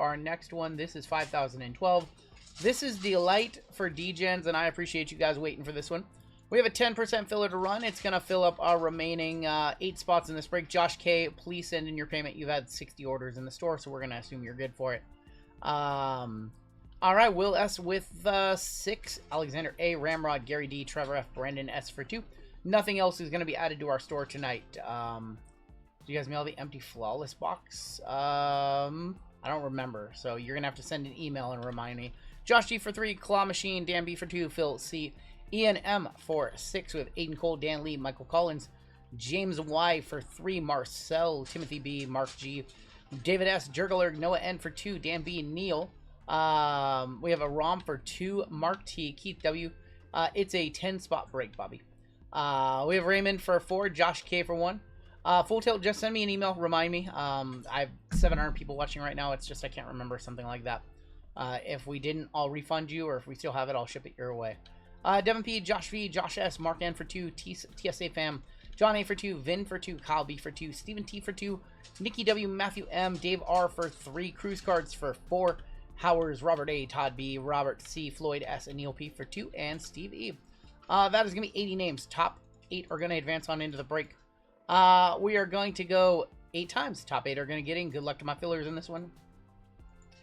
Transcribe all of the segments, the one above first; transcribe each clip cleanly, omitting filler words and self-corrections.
our next one. This is 5012. This is the light for Degens, and I appreciate you guys waiting for this one. We have a 10% filler to run. It's going to fill up our remaining 8 spots in this break. Josh K, please send in your payment. You've had 60 orders in the store, so we're going to assume you're good for it. All right, Will S with 6, Alexander A, Ramrod, Gary D, Trevor F, Brandon S for 2. Nothing else is going to be added to our store tonight. Do you guys mail the empty flawless box? I don't remember, so you're going to have to send an email and remind me. Josh G for 3, Claw Machine, Dan B for 2, Phil C, Ian M for 6 with Aiden Cole, Dan Lee, Michael Collins, James Y for 3, Marcel, Timothy B, Mark G, David S, Jurgler, Noah N for 2, Dan B, Neil. We have a ROM for 2, Mark T, Keith W. It's a 10-spot break, Bobby. We have Raymond for 4, Josh K for 1. Full Tilt, just send me an email, remind me. I have 700 people watching right now. It's just I can't remember, something like that. If we didn't, I'll refund you, or if we still have it, I'll ship it your way. Devin P, Josh V, Josh S, Mark N for 2, TSA Fam, John A for 2, Vin for 2, Kyle B for 2, Stephen T for 2, Nikki W, Matthew M, Dave R for 3, Cruise Cards for 4, Howers, Robert A, Todd B, Robert C, Floyd S, and Neil P for 2, and Steve E. That is going to be 80 names. Top 8 are going to advance on into the break. We are going to go 8 times. Top 8 are going to get in. Good luck to my fillers in this one.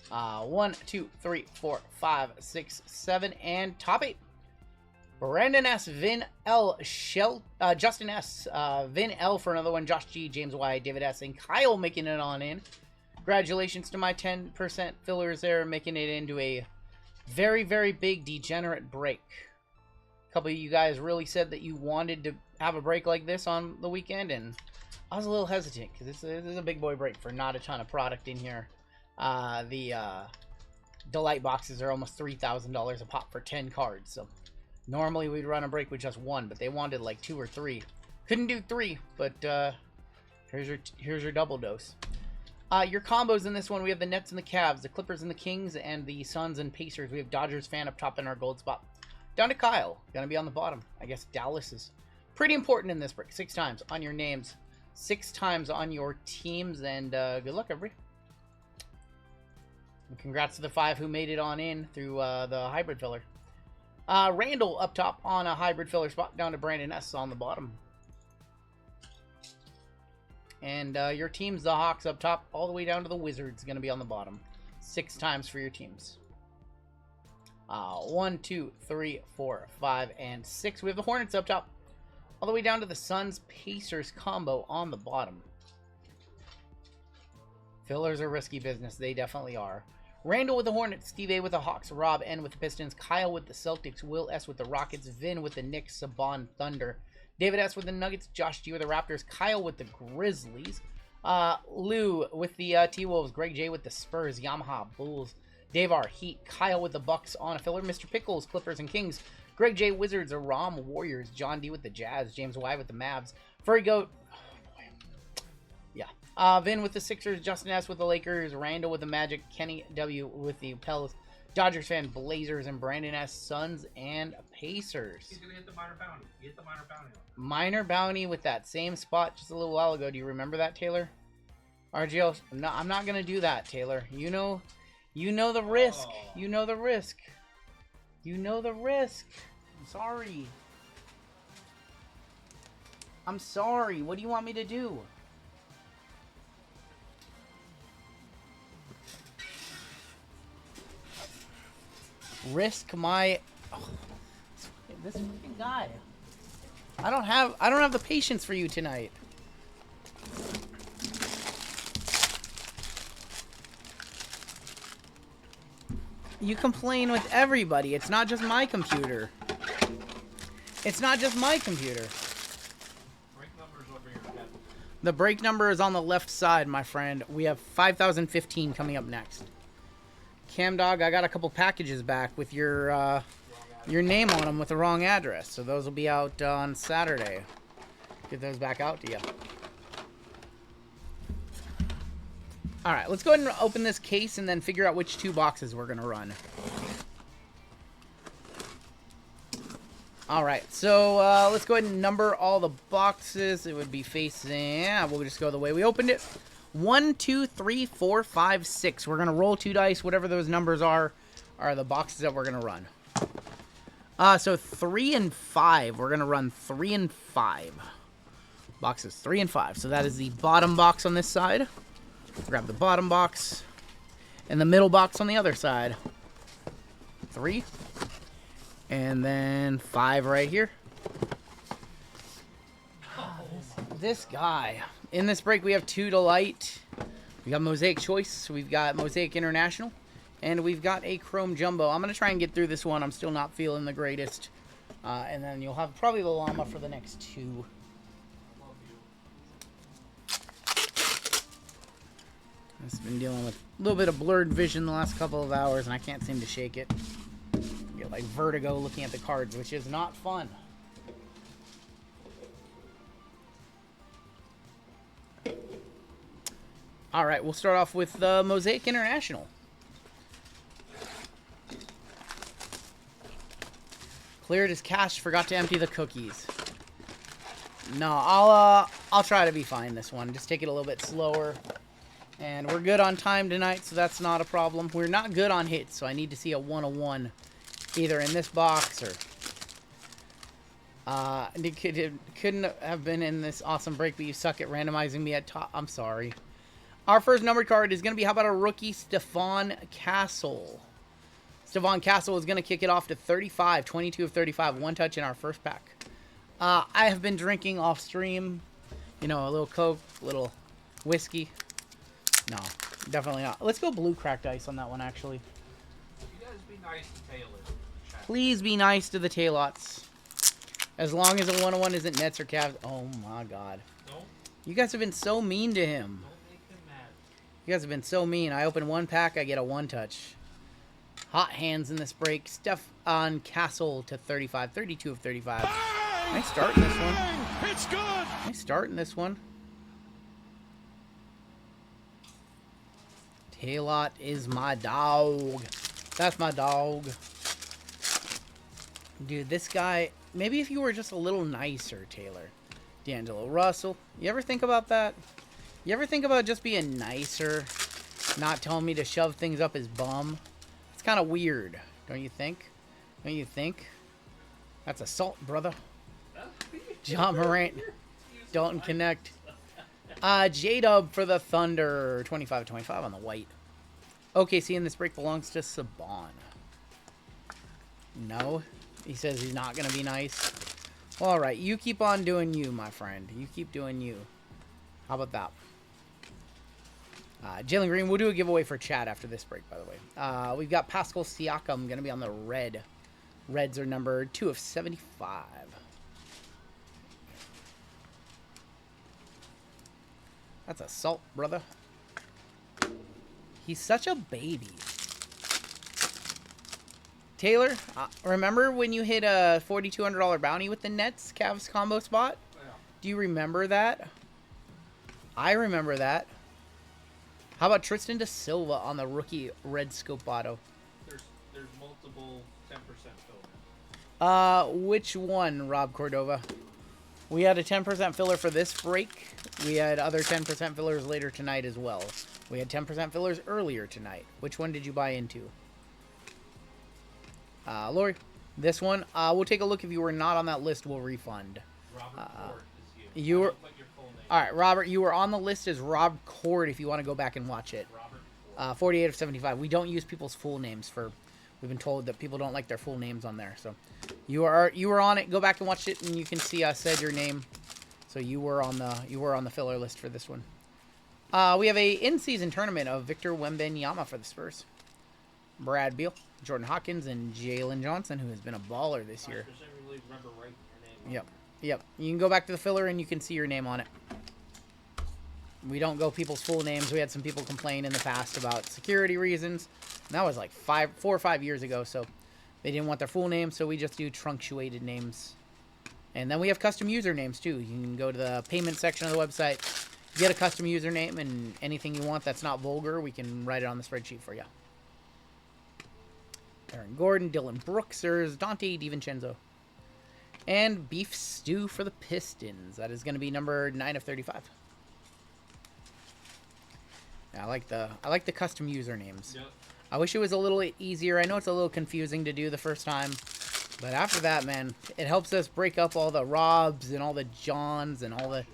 1, 2, 3, 4, 5, 6, 7, and top 8. Brandon S, Vin L, Justin S, Vin L for another one, Josh G, James Y, David S, and Kyle making it on in. Congratulations to my 10% fillers there, making it into a very, very big degenerate break. A couple of you guys really said that you wanted to have a break like this on the weekend, and I was a little hesitant because this is a big boy break for not a ton of product in here. The Delight boxes are almost $3,000 a pop for 10 cards, so normally we'd run a break with just 1, but they wanted like 2 or 3. Couldn't do 3, but here's your double dose. Your combos in this one, we have the Nets and the Cavs, the Clippers and the Kings, and the Suns and Pacers. We have Dodgers fan up top in our gold spot. Down to Kyle, gonna be on the bottom. I guess Dallas is pretty important in this break. 6 times on your names, 6 times on your teams, and good luck, everybody. And congrats to the 5 who made it on in through the hybrid filler. Randall up top on a hybrid filler spot, down to Brandon S on the bottom. And your teams, the Hawks up top, all the way down to the Wizards, going to be on the bottom. 6 times for your teams. 1, 2, 3, 4, 5, and 6. We have the Hornets up top, all the way down to the Suns Pacers combo on the bottom. Fillers are risky business. They definitely are. Randall with the Hornets, Steve A with the Hawks, Rob N with the Pistons, Kyle with the Celtics, Will S with the Rockets, Vin with the Knicks, Saban Thunder, David S with the Nuggets, Josh G with the Raptors, Kyle with the Grizzlies, Lou with the T-Wolves, Greg J with the Spurs, Yamaha Bulls, Dave R Heat, Kyle with the Bucks on a filler, Mr. Pickles, Clippers and Kings, Greg J Wizards, Aram Warriors, John D with the Jazz, James Y with the Mavs, Furry Goat, Vin with the Sixers, Justin S with the Lakers, Randall with the Magic, Kenny W with the Pels, Dodgers fan, Blazers, and Brandon S, Suns and Pacers. He's gonna hit the minor bounty. Hit the minor bounty. Minor bounty with that same spot just a little while ago. Do you remember that, Taylor? RGL. No, I'm not gonna do that, Taylor. You know the risk. Oh. You know the risk. You know the risk. I'm sorry. I'm sorry. What do you want me to do? Risk my this fucking guy. I don't have the patience for you tonight. You complain with everybody. It's not just my computer. It's not just my computer. Break numbers over your head. The break number is on the left side, my friend. We have 5015 coming up next. Cam Dog, I got a couple packages back with your name on them with the wrong address. So those will be out on Saturday. Get those back out to you. All right, let's go ahead and open this case and then figure out which 2 boxes we're going to run. All right, so let's go ahead and number all the boxes. It would be facing, we'll just go the way we opened it. 1, 2, 3, 4, 5, 6. We're going to roll 2 dice. Whatever those numbers are the boxes that we're going to run. So 3 and 5. We're going to run 3 and 5. Boxes 3 and 5. So that is the bottom box on this side. Grab the bottom box. And the middle box on the other side. 3. And then 5 right here. This guy. In this break, we have 2 to light. We got Mosaic Choice. We've got Mosaic International. And we've got a Chrome Jumbo. I'm going to try and get through this one. I'm still not feeling the greatest. And then you'll have probably the llama for the next 2. I've been dealing with a little bit of blurred vision the last couple of hours, and I can't seem to shake it. I get like vertigo looking at the cards, which is not fun. All right, we'll start off with the Mosaic International. Cleared his cache, forgot to empty the cookies. No, I'll try to be fine this one. Just take it a little bit slower. And we're good on time tonight, so that's not a problem. We're not good on hits, so I need to see a 101 either in this box or... it couldn't have been in this awesome break, but you suck at randomizing me at top. I'm sorry. Our first numbered card is going to be, how about a rookie, Stephon Castle. Stephon Castle is going to kick it off to 35, 22 of 35, 1 touch in our first pack. I have been drinking off stream, you know, a little Coke, a little whiskey. No, definitely not. Let's go blue cracked ice on that one, actually. You guys be nice to Taylor. Please be nice to the Taylots. As long as a 101 isn't Nets or Cavs. Oh, my God. Don't. You guys have been so mean to him. Don't make him mad. You guys have been so mean. I open 1 pack, I get a 1 touch. Hot hands in this break. Stephon Castle to 35, 32 of 35. Nice start in this one. It's good. Nice start in this one. Taylot is my dog. That's my dog. Dude, this guy... Maybe if you were just a little nicer, Taylor. D'Angelo Russell. You ever think about that? You ever think about just being nicer? Not telling me to shove things up his bum? It's kind of weird. Don't you think? Don't you think? That's assault, brother. John Morant. Dalton Connect. J-Dub for the Thunder. 25-25 on the white. OKC in this break belongs to Saban. No. He says he's not going to be nice. All right. You keep on doing you, my friend. You keep doing you. How about that? Jalen Green. We'll do a giveaway for chat after this break, by the way. We've got Pascal Siakam going to be on the red. Reds are numbered 2 of 75. That's assault, brother. He's such a baby. Taylor, remember when you hit a $4,200 bounty with the Nets Cavs combo spot? Yeah. Do you remember that? I remember that. How about Tristan Da Silva on the rookie red scope auto? There's multiple 10% fillers. Which one, Rob Cordova? We had a 10% filler for this break. We had other 10% fillers later tonight as well. We had 10% fillers earlier tonight. Which one did you buy into? Lori, this one. We'll take a look. If you were not on that list, we'll refund. Robert Ford is you. You were... Put your full name. All right, Robert, you were on the list as Rob Cord if you want to go back and watch it. Robert Ford. 48 of 75. We don't use people's full names for... We've been told that people don't like their full names on there. So you were on it. Go back and watch it, and you can see I said your name. So you were on the filler list for this one. We have a in-season tournament of Victor Wembanyama for the Spurs. Brad Beal, Jordan Hawkins, and Jalen Johnson, who has been a baller this year. I specifically remember writing your name. Yep. Yep. You can go back to the filler and you can see your name on it. We don't go people's full names. We had some people complain in the past about security reasons. And that was like 4 or 5 years ago, so they didn't want their full name, so we just do truncated names. And then we have custom usernames too. You can go to the payment section of the website, get a custom username, and anything you want that's not vulgar, we can write it on the spreadsheet for you. Aaron Gordon, Dylan Brooksers, Dante DiVincenzo. And Beef Stew for the Pistons. That is going to be number 9 of 35. I like the custom usernames. Yep. I wish it was a little easier. I know it's a little confusing to do the first time, but after that, man, it helps us break up all the Robs and all the Johns and all the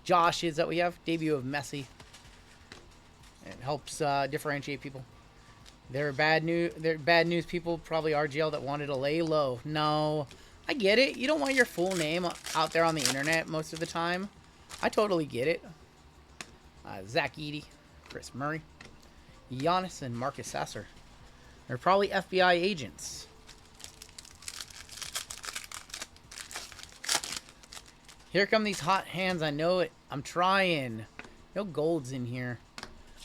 Joshes that we have. Debut of Messi. It helps differentiate people. They're bad news people, probably RGL, that wanted to lay low. No, I get it. You don't want your full name out there on the internet most of the time. I totally get it. Zach Eady, Chris Murray, Giannis, and Marcus Sasser. They're probably FBI agents. Here come these hot hands. I know it. I'm trying. No golds in here.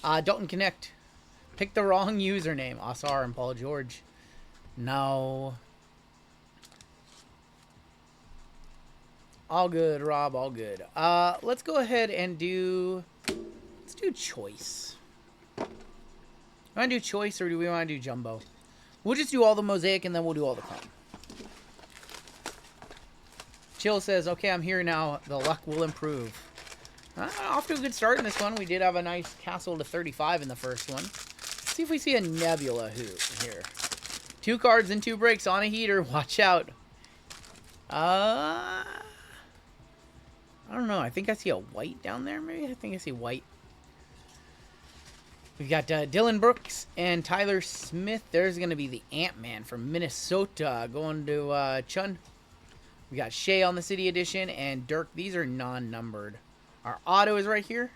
Dalton Connect. Pick the wrong username. Asar and Paul George. No. All good, Rob. All good. Let's go ahead and do... Let's do choice. Do we want to do choice or do we want to do jumbo? We'll just do all the mosaic and then we'll do all the chrome. Chill says, okay, I'm here now. The luck will improve. Off to a good start in this one. We did have a nice castle to 35 in the first one. Let's see if we see a nebula here. 2 cards and 2 breaks on a heater. Watch out. I don't know. I think I see a white down there, maybe? I think I see white. We've got Dylan Brooks and Tyler Smith. There's going to be the Ant-Man from Minnesota going to Chun. We got Shea on the City Edition and Dirk. These are non-numbered. Our auto is right here.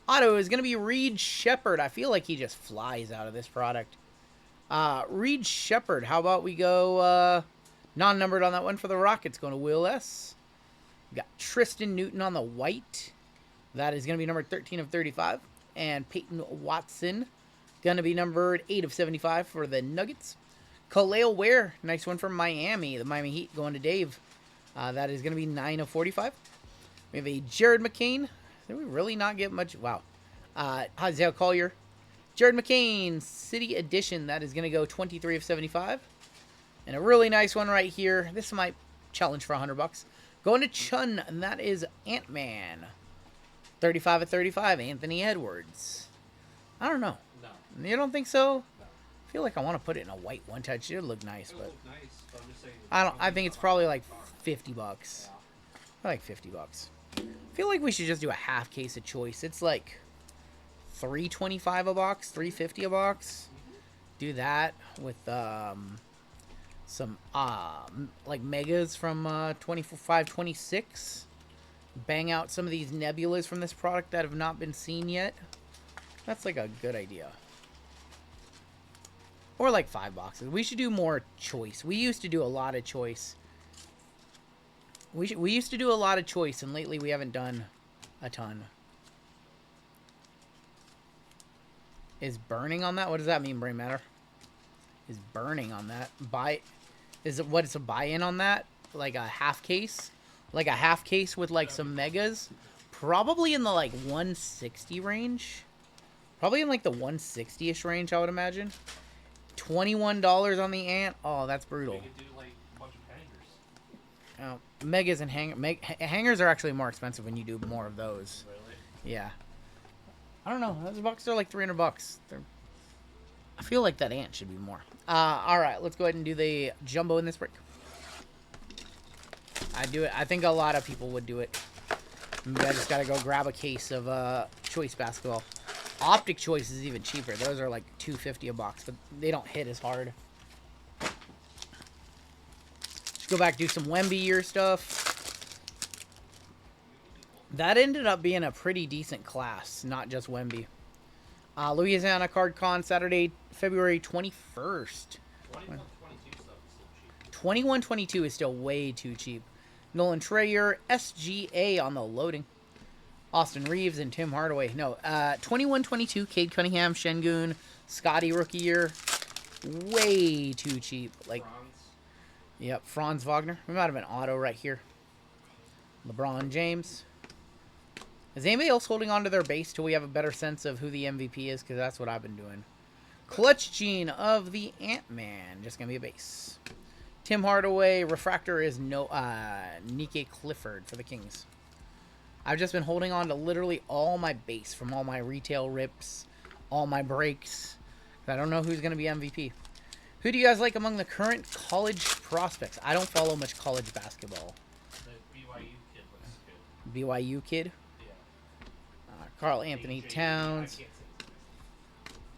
Auto is going to be Reed Shepard. I feel like he just flies out of this product. Reed Shepard. How about we go non-numbered on that one for the Rockets? Going to Will S. We got Tristan Newton on the white. That is going to be numbered 13 of 35. And Peyton Watson. Going to be numbered 8 of 75 for the Nuggets. Khalil Ware. Nice one from Miami. The Miami Heat going to Dave. That is going to be 9 of 45. We have a Jared McCain. Did we really not get much? Wow. Isaiah Collier. Jared McCain, City Edition. That is going to go 23 of 75. And a really nice one right here. This might challenge for $100. Going to Chun, and that is Ant-Man. 35 of 35, Anthony Edwards. I don't know. No. You don't think so? No. I feel like I want to put it in a white one touch. It would look nice, but Look nice, but I'm just saying I think it's probably like $50. Yeah. Like $50. I feel like we should just do a half case of choice. It's like $3.25 a box, $3.50 a box. Do that with some like megas from 25-26. Bang out some of these nebulas from this product that have not been seen yet. That's like a good idea. Or like 5 boxes. We should do more choice. We used to do a lot of choice. We used to do a lot of choice, and lately we haven't done a ton. Is burning on that? What does that mean, Brain Matter? Is burning on that? Is it what? It's a buy-in on that? Like a half case? Like a half case with like some megas? Probably in the like 160 range. Probably in like the 160-ish range, I would imagine. $21 on the Ant. Oh, that's brutal. You could do like a bunch of hangers. Megas and hangers are actually more expensive when you do more of those. Really? Yeah. I don't know. Those boxes are like $300. I feel like that Ant should be more. All right, let's go ahead and do the jumbo in this break. I do it. I think a lot of people would do it. Maybe I just gotta go grab a case of choice basketball. Optic choice is even cheaper. Those are like $2.50 a box, but they don't hit as hard. Let's go back, do some Wemby year stuff. That ended up being a pretty decent class, not just Wemby. Louisiana Card Con, Saturday, February 21st. 21-22 is still way too cheap. Nolan Trayer, SGA on the loading. Austin Reeves and Tim Hardaway. No, 21-22, Cade Cunningham, Şengün, Scotty rookie year. Way too cheap. Like, yep, Franz Wagner. We might have an auto right here. LeBron James. Is anybody else holding on to their base till we have a better sense of who the MVP is? Because that's what I've been doing. Clutch Gene of the Ant-Man. Just going to be a base. Tim Hardaway. Refractor is Nike Clifford for the Kings. I've just been holding on to literally all my base from all my retail rips, all my breaks. I don't know who's going to be MVP. Who do you guys like among the current college prospects? I don't follow much college basketball. The BYU kid looks good. BYU kid? Yeah. Carl Anthony Towns.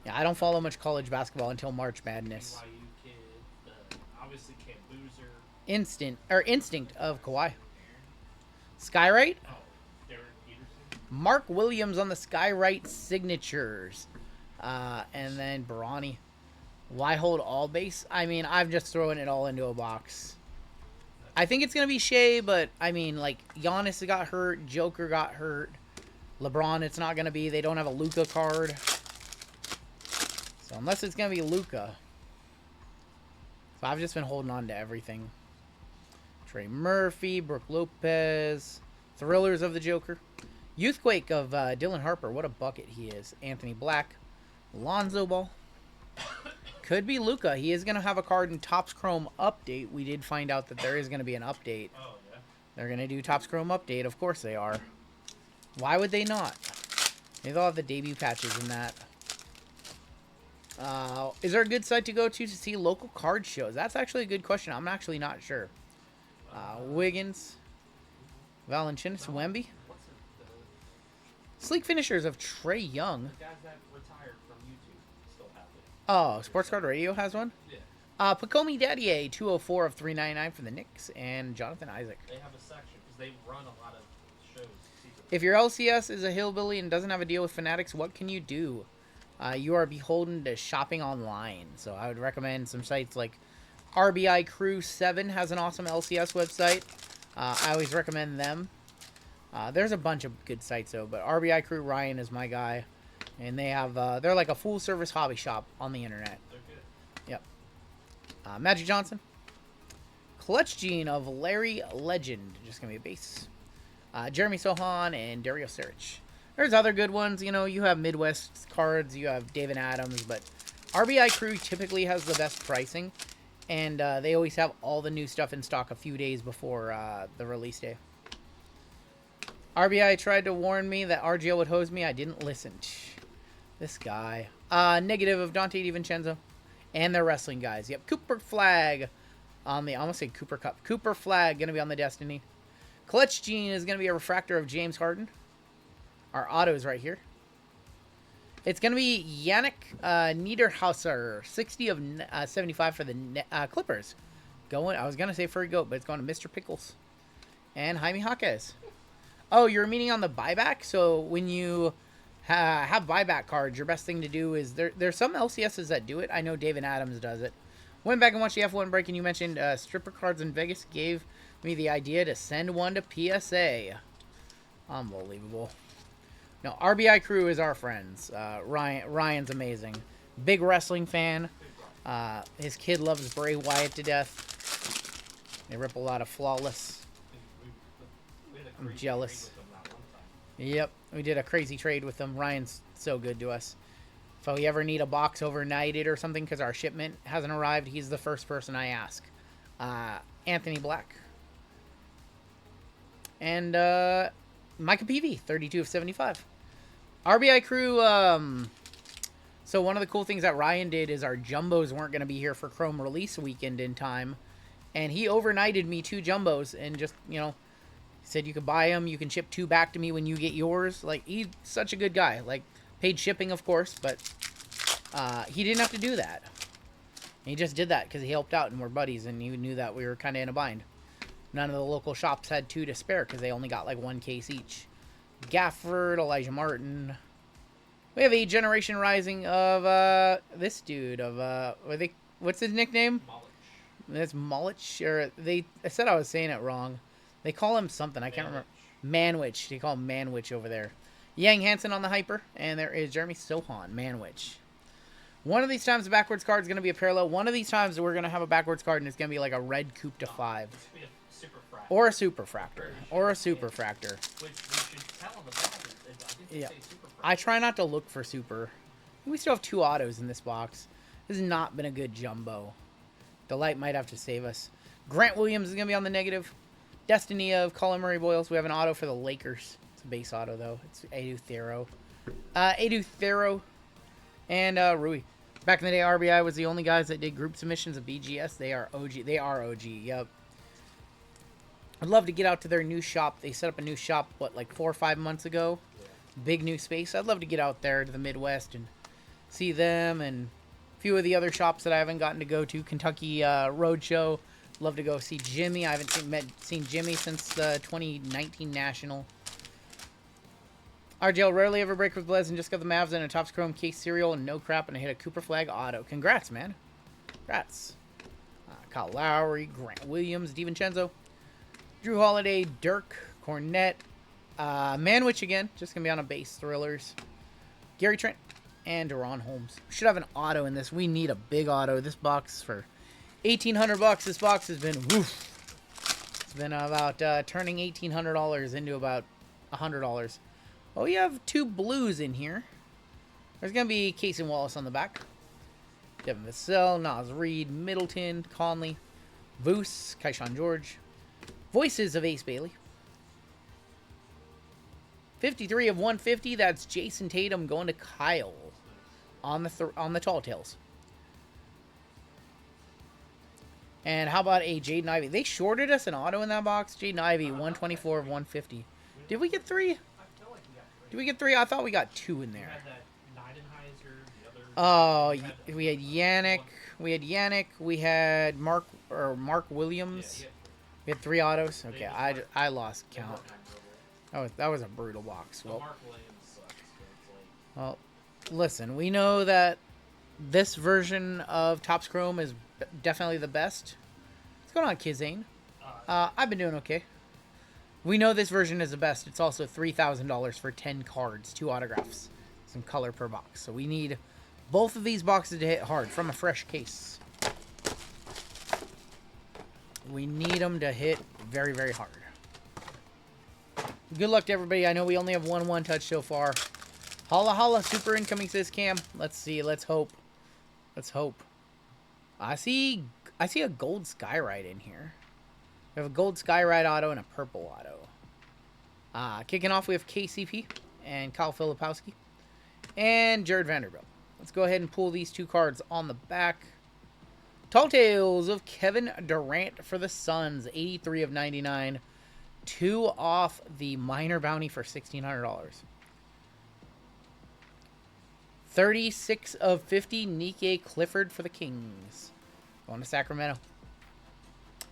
Yeah, I don't follow much college basketball until March Madness. BYU kid, obviously Cam Boozer. Instinct of Kawhi. Skyrite? Oh, Derek Peterson. Mark Williams on the Skyrite signatures. And then Bronny. Why hold all base? I mean, I'm just throwing it all into a box. I think it's going to be Shea, but, I mean, like, Giannis got hurt. Joker got hurt. LeBron, it's not going to be. They don't have a Luka card. So, unless it's going to be Luka. So, I've just been holding on to everything. Trey Murphy, Brooke Lopez. Thrillers of the Joker. Youthquake of Dylan Harper. What a bucket he is. Anthony Black. Lonzo Ball. Could be Luka. He is going to have a card in Topps Chrome Update. We did find out that there is going to be an update. Oh, yeah. They're going to do Topps Chrome Update. Of course they are. Why would they not? Maybe they'll have the debut patches in that. Is there a good site to go to see local card shows? That's actually a good question. I'm actually not sure. Wiggins. Valanciunas. Wemby. Sleek finishers of Trey Young. The guys that retired from YouTube still have it. Oh, Sports Card Radio has one? Yeah. Pacomi Daddier, 204 of 399 for the Knicks, and Jonathan Isaac. They have a section because they run a lot of shows. If your LCS is a hillbilly and doesn't have a deal with Fanatics, what can you do? You are beholden to shopping online. So I would recommend some sites like RBI Crew 7 has an awesome LCS website. I always recommend them. There's a bunch of good sites though, but RBI Crew Ryan is my guy, and they have they're like a full service hobby shop on the internet. They're good. Yep. Magic Johnson, Clutch Gene of Larry Legend, just gonna be a base. Jeremy Sohan and Dario Saric. There's other good ones. You know, you have Midwest cards, you have David Adams, but RBI Crew typically has the best pricing, and they always have all the new stuff in stock a few days before the release day. RBI tried to warn me that RGL would hose me. I didn't listen. This guy. Negative of Dante DiVincenzo. And their wrestling guys. Yep. Cooper Flag on the... I almost say Cooper Cup. Cooper Flag going to be on the Destiny. Clutch Gene is going to be a refractor of James Harden. Our autos right here. It's going to be Yannick Niederhauser. 60 of 75 for the Clippers. I was going to say Furry Goat, but it's going to Mr. Pickles. And Jaime Jaquez. Oh, you're meaning on the buyback? So when you have buyback cards, your best thing to do is... There's some LCSs that do it. I know David Adams does it. Went back and watched the F1 break, and you mentioned stripper cards in Vegas gave me the idea to send one to PSA. Unbelievable. No, RBI Crew is our friends. Ryan's amazing. Big wrestling fan. His kid loves Bray Wyatt to death. They rip a lot of Flawless. I'm jealous. Yep, we did a crazy trade with them. Ryan's so good to us. If we ever need a box overnighted or something because our shipment hasn't arrived, he's the first person I ask. Anthony Black. And Micah Peavy, 32 of 75. RBI Crew, so one of the cool things that Ryan did is our jumbos weren't going to be here for Chrome release weekend in time. And he overnighted me 2 jumbos and just, you know, said you could buy them, you can ship 2 back to me when you get yours. Like, he's such a good guy. Like, paid shipping, of course, but he didn't have to do that. He just did that because he helped out and we're buddies, and he knew that we were kind of in a bind. None of the local shops had 2 to spare because they only got like 1 case each. Gafford, Elijah Martin. We have a Generation Rising of this dude of what's his nickname? Mullich. That's Mullich, or I said I was saying it wrong. They call him something. I can't remember. Manwich. They call him Manwich over there. Yang Hansen on the hyper. And there is Jeremy Sohan. Manwich. One of these times the backwards card is going to be a parallel. One of these times we're going to have a backwards card and it's going to be like a red coupe to 5. Or a super fractor. Or a super fractor. Which we should tell them about. Yeah. I try not to look for super. We still have 2 autos in this box. This has not been a good jumbo. The light might have to save us. Grant Williams is going to be on the negative. Destiny of Colin Murray Boyles. We have an auto for the Lakers. It's a base auto, though. It's Edu Thero. And Rui. Back in the day, RBI was the only guys that did group submissions of BGS. They are OG. They are OG, yep. I'd love to get out to their new shop. They set up a new shop, what, like 4 or 5 months ago? Yeah. Big new space. I'd love to get out there to the Midwest and see them and a few of the other shops that I haven't gotten to go to. Kentucky Roadshow. Love to go see Jimmy. I haven't seen Jimmy since the 2019 National. RGL rarely ever break with Blez and just got the Mavs and a Topps Chrome case cereal and no crap and I hit a Cooper Flag auto. Congrats, man. Congrats. Kyle Lowry, Grant Williams, DiVincenzo, Drew Holiday, Dirk, Cornette, Manwich again. Just going to be on a base. Thrillers. Gary Trent, and Deron Holmes. We should have an auto in this. We need a big auto. This box for $1,800. This box has been, woof. It's been about turning $1,800 into about $100. Oh, you have 2 blues in here. There's going to be Casey Wallace on the back. Devin Vassell, Nas Reed, Middleton, Conley, Voos, Kaishan George. Voices of Ace Bailey. 53 of 150. That's Jason Tatum going to Kyle on the Tall Tales. And how about a Jaden Ivey? They shorted us an auto in that box. Jaden Ivey, 124 of 150. Did we get 3? I feel like we got 3. Did we get 3? I thought we got 2 in there. We had that Nidenheiser, the other. Oh, we had Yannick. We had Mark Williams. Yeah, We had 3 autos. Okay, I lost count. That was a brutal box. Well, Mark Williams sucks. It's like, well, listen, we know that this version of Topps Chrome is definitely the best. What's going on, Kizane? I've been doing okay. We know this version is the best. It's also $3,000 for 10 cards, 2 autographs, some color per box. So we need both of these boxes to hit hard from a fresh case. We need them to hit very, very hard. Good luck to everybody. I know we only have one touch so far. Holla holla, super incoming, says Cam. Let's see. Let's hope. Let's hope. I see a gold Skyride in here. We have a gold Skyride auto and a purple auto. Kicking off, we have KCP and Kyle Filipowski and Jared Vanderbilt. Let's go ahead and pull these 2 cards on the back. Tall Tales of Kevin Durant for the Suns, 83 of 99. 2 off the minor bounty for $1,600. 36 of 50, Nike Clifford for the Kings. Going to Sacramento.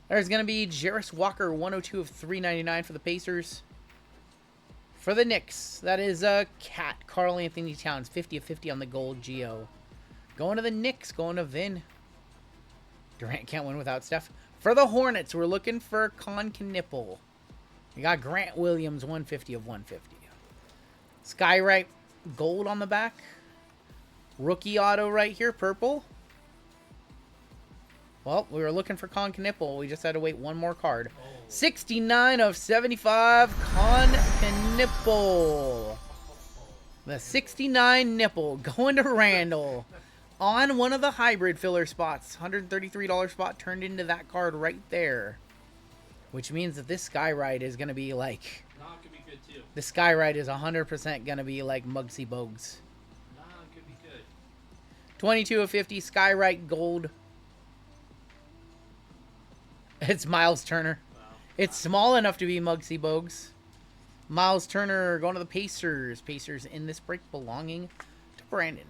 There's going to be Jarris Walker, 102 of 399 for the Pacers. For the Knicks, that is Cat Karl Anthony Towns, 50 of 50 on the gold Geo. Going to the Knicks, going to Vin. Durant can't win without Steph. For the Hornets, we're looking for Con Knipple. We got Grant Williams, 150 of 150. Skyrite gold on the back. Rookie auto right here, purple. Well, we were looking for Con Knipple. We just had to wait 1 more card. 69 of 75, Con Knipple. The 69 nipple going to Randall. On one of the hybrid filler spots. $133 spot turned into that card right there. Which means that this Skyride is going to be like... Nah, it could be good too. The Skyride is 100% going to be like Muggsy Bogues. Nah, it could be good. 22 of 50, Skyride gold. It's Miles Turner. Wow. It's small enough to be Muggsy Bogues. Miles Turner going to the Pacers. Pacers in this break belonging to Brandon.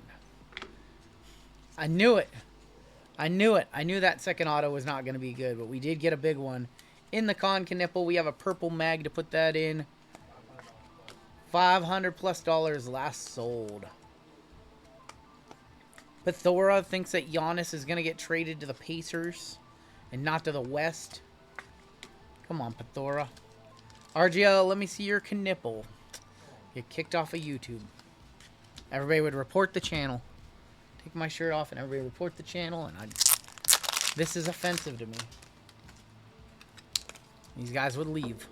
I knew it. I knew that second auto was not going to be good, but we did get a big one. In the Con Knipple, we have a purple mag to put that in. $500+ last sold. Pithora thinks that Giannis is going to get traded to the Pacers and not to the West. Come on, Pithora. RGL, let me see your Knipple. Get kicked off of YouTube. Everybody would report the channel. Take my shirt off and everybody report the channel, and this is offensive to me. These guys would leave.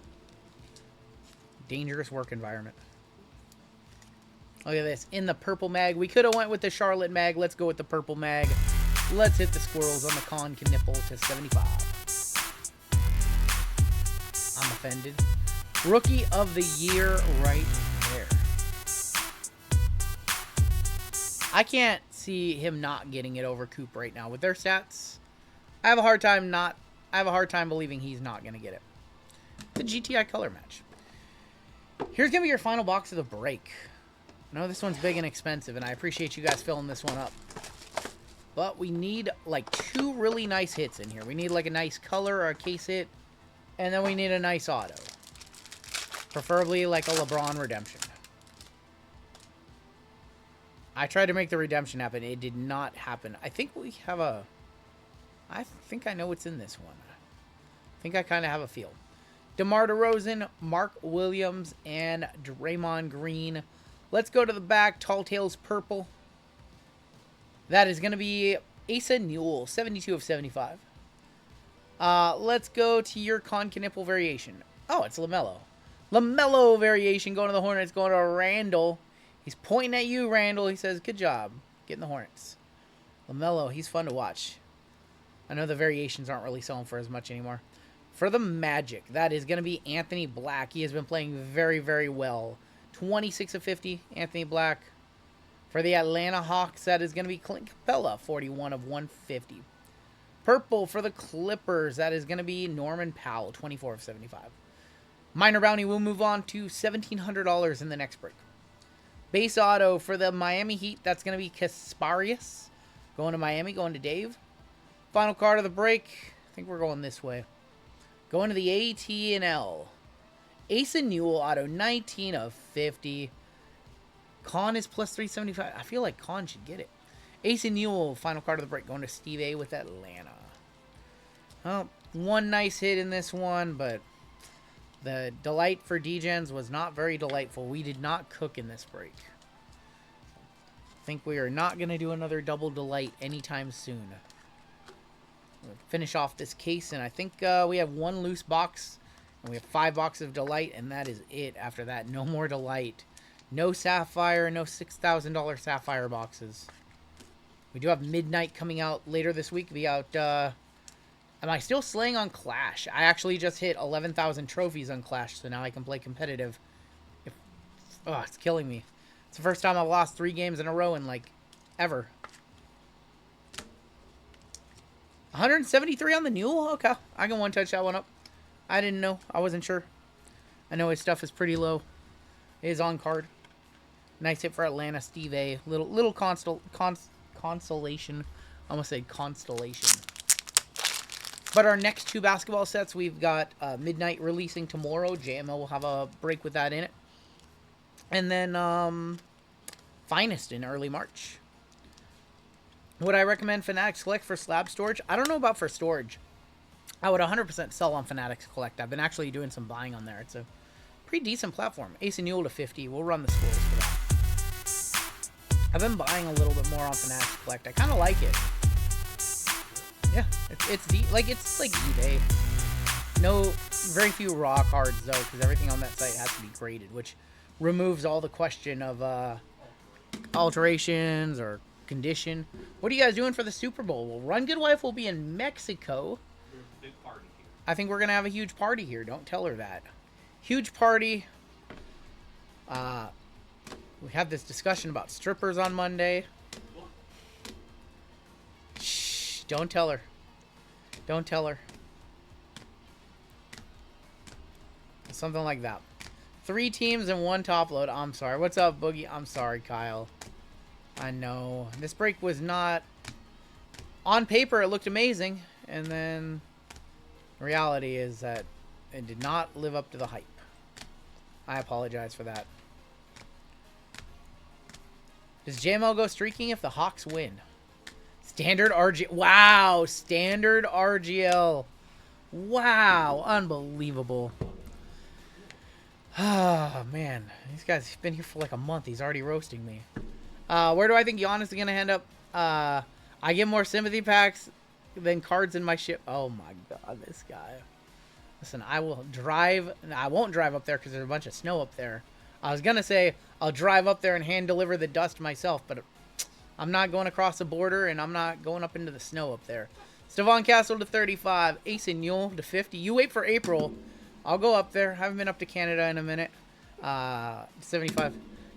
Dangerous work environment. Look at this. In the purple mag. We could have went with the Charlotte mag. Let's go with the purple mag. Let's hit the squirrels on the Con Knipple to 75. I'm offended. Rookie of the year right there. I can't see him not getting it over Coop right now with their stats. I have a hard time believing he's not going to get it. The GTI color match. Here's going to be your final box of the break. I know this one's big and expensive, and I appreciate you guys filling this one up. But we need, like, 2 really nice hits in here. We need, like, a nice color or a case hit, and then we need a nice auto. Preferably, like, a LeBron redemption. I tried to make the redemption happen. It did not happen. I think we have a... I think I know what's in this one. I think I kind of have a feel. DeMar DeRozan, Mark Williams, and Draymond Green. Let's go to the back. Tall Tales Purple. That is going to be Asa Newell, 72 of 75. Let's go to your Con Knipple variation. Oh, it's LaMelo. LaMelo variation going to the Hornets, going to Randall. He's pointing at you, Randall. He says, good job getting the Hornets. LaMelo, he's fun to watch. I know the variations aren't really selling for as much anymore. For the Magic, that is going to be Anthony Black. He has been playing very, very well. 26 of 50, Anthony Black. For the Atlanta Hawks, that is going to be Clint Capella, 41 of 150. Purple for the Clippers, that is going to be Norman Powell, 24 of 75. Minor bounty will move on to $1,700 in the next break. Base auto for the Miami Heat, that's going to be Kasparius. Going to Miami, going to Dave. Final card of the break. I think we're going this way. Going to the AT&L. Asa Newell auto, 19 of 50. Con is plus 375. I feel like Con should get it. Asa Newell, final card of the break. Going to Steve A with Atlanta. Well, one nice hit in this one, but the delight for Degens was not very delightful. We did not cook in this break. I think we are not going to do another double delight anytime soon. We'll finish off this case, and I think we have 1 loose box, and we have 5 boxes of delight, and that is it. After that, no more delight. No Sapphire, no $6,000 Sapphire boxes. We do have Midnight coming out later this week. Be out, am I still slaying on Clash? I actually just hit 11,000 trophies on Clash, so now I can play competitive. Oh, it's killing me. It's the first time I've lost 3 games in a row in, like, ever. 173 on the Newell? Okay. I can one-touch that one up. I didn't know. I wasn't sure. I know his stuff is pretty low. It is on card. Nice hit for Atlanta. Steve A. Little consolation. I almost said constellation. But our next 2 basketball sets, we've got Midnight releasing tomorrow. JML will have a break with that in it. And then Finest in early March. Would I recommend Fanatics Collect for slab storage? I don't know about for storage. I would 100% sell on Fanatics Collect. I've been actually doing some buying on there. It's a pretty decent platform. Asa Newell to 50. We'll run the scores for that. I've been buying a little bit more on Fanatics Collect. I kind of like it. Yeah, it's like eBay. No, very few raw cards though, because everything on that site has to be graded, which removes all the question of alterations or condition. What are you guys doing for the Super Bowl? Well, Run Good Wife will be in Mexico. There's a big party here. I think we're gonna have a huge party here. Don't tell her that. Huge party. We had this discussion about strippers on Monday. Shh, don't tell her. Don't tell her. Something like that. 3 teams and 1 top load. I'm sorry. What's up, Boogie? I'm sorry, Kyle. I know. This break was not... On paper, it looked amazing. And then... reality is that it did not live up to the hype. I apologize for that. Does JML go streaking if the Hawks win? Standard RGL. Wow. Standard RGL. Wow. Unbelievable. Oh, man. These guys have been here for like a month. He's already roasting me. Where do I think Giannis is going to end up? I get more sympathy packs than cards in my ship. Oh, my God. This guy. Listen, I will drive. I won't drive up there because there's a bunch of snow up there. I was going to say I'll drive up there and hand deliver the dust myself, but I'm not going across the border, and I'm not going up into the snow up there. Stephon Castle to 35. Asa Newell to 50. You wait for April. I'll go up there. Haven't been up to Canada in a minute. 75.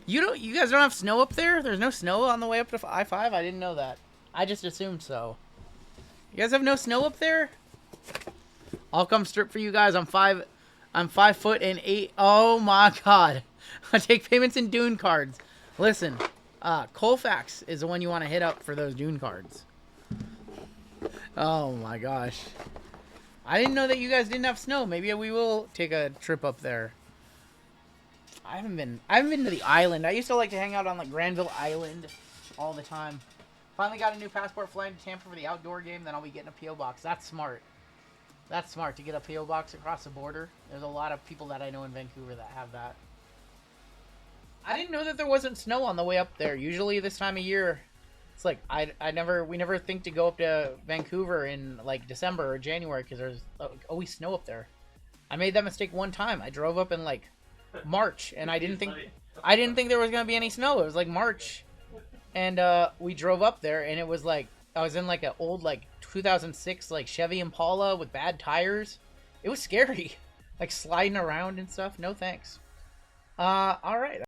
You guys don't have snow up there? There's no snow on the way up to I-5? I didn't know that. I just assumed so. You guys have no snow up there? I'll come strip for you guys. I'm 5'8". Oh my god. I take payments in Dune cards. Listen, Colfax is the one you want to hit up for those Dune cards. Oh my gosh. I didn't know that you guys didn't have snow. Maybe we will take a trip up there. I haven't been to the island. I used to like to hang out on like Granville Island all the time. Finally got a new passport flying to Tampa for the outdoor game, then I'll be getting a P.O. box. That's smart. That's smart to get a P.O. box across the border. There's a lot of people that I know in Vancouver that have that. I didn't know that there wasn't snow on the way up there. Usually this time of year, it's like we never think to go up to Vancouver in like December or January because there's always snow up there. I made that mistake one time. I drove up in like March and I didn't think there was gonna be any snow. It was like March, and we drove up there and it was like I was in like an old like 2006 like Chevy Impala with bad tires. It was scary, like sliding around and stuff. No thanks. All right.